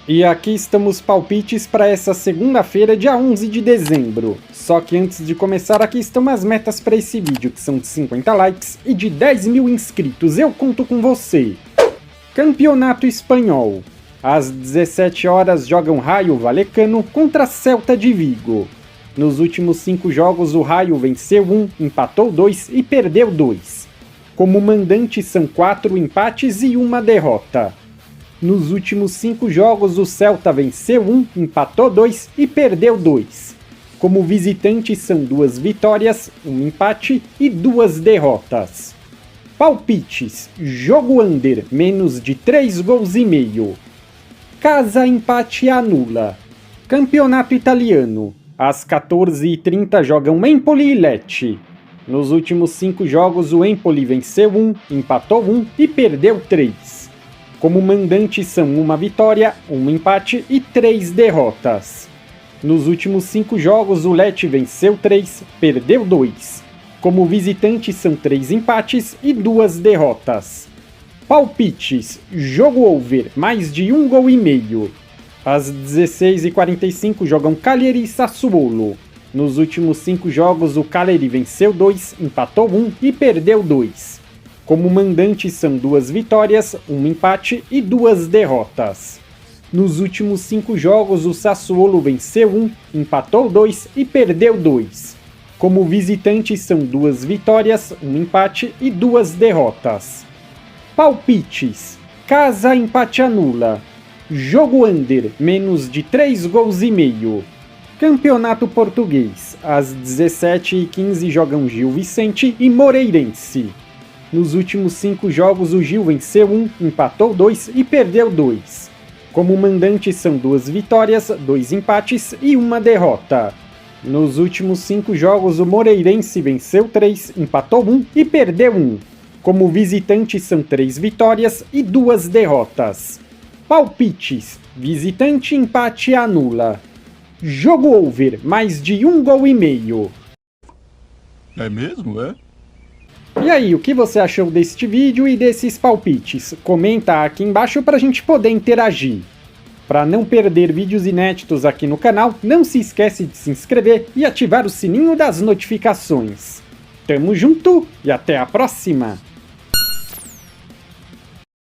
E aqui estamos palpites para essa segunda-feira, dia 11 de dezembro. Só que antes de começar, aqui estão as metas para esse vídeo, que são de 50 likes e de 10 mil inscritos. Eu conto com você. Campeonato Espanhol. Às 17 horas jogam Rayo Vallecano contra Celta de Vigo. Nos últimos 5 jogos o Rayo venceu 1, empatou 2 e perdeu 2. Como mandante são 4 empates e 1 derrota. Nos últimos 5 jogos o Celta venceu 1, empatou 2 e perdeu 2. Como visitante são 2 vitórias, 1 empate e 2 derrotas. Palpites: jogo under, menos de 3 gols e meio. Casa empate anula. Campeonato Italiano. Às 14h30 jogam Empoli e Lecce. Nos últimos 5 jogos o Empoli venceu 1, empatou 1 e perdeu 3. Como mandante são 1 vitória, 1 empate e 3 derrotas. Nos últimos 5 jogos o Lecce venceu 3, perdeu 2. Como visitante são 3 empates e 2 derrotas. Palpites: jogo over, mais de 1 gol e meio. Às 16h45 jogam Cagliari e Sassuolo. Nos últimos 5 jogos o Cagliari venceu 2, empatou 1 e perdeu 2. Como mandante são 2 vitórias, 1 empate e 2 derrotas. Nos últimos 5 jogos o Sassuolo venceu 1, empatou 2 e perdeu 2. Como visitante são 2 vitórias, 1 empate e 2 derrotas. Palpites: casa empate anula. Jogo under, menos de 3 gols e meio. Campeonato Português. Às 17h15 jogam Gil Vicente e Moreirense. Nos últimos 5 jogos o Gil venceu 1, empatou 2 e perdeu 2. Como mandante são 2 vitórias, 2 empates e 1 derrota. Nos últimos 5 jogos o Moreirense venceu 3, empatou 1 e perdeu 1. Como visitante são 3 vitórias e 2 derrotas. Palpites: visitante empate anula. Jogo over, mais de 1 gol e meio. É mesmo, é? E aí, o que você achou deste vídeo e desses palpites? Comenta aqui embaixo pra gente poder interagir. Para não perder vídeos inéditos aqui no canal, não se esquece de se inscrever e ativar o sininho das notificações. Tamo junto e até a próxima!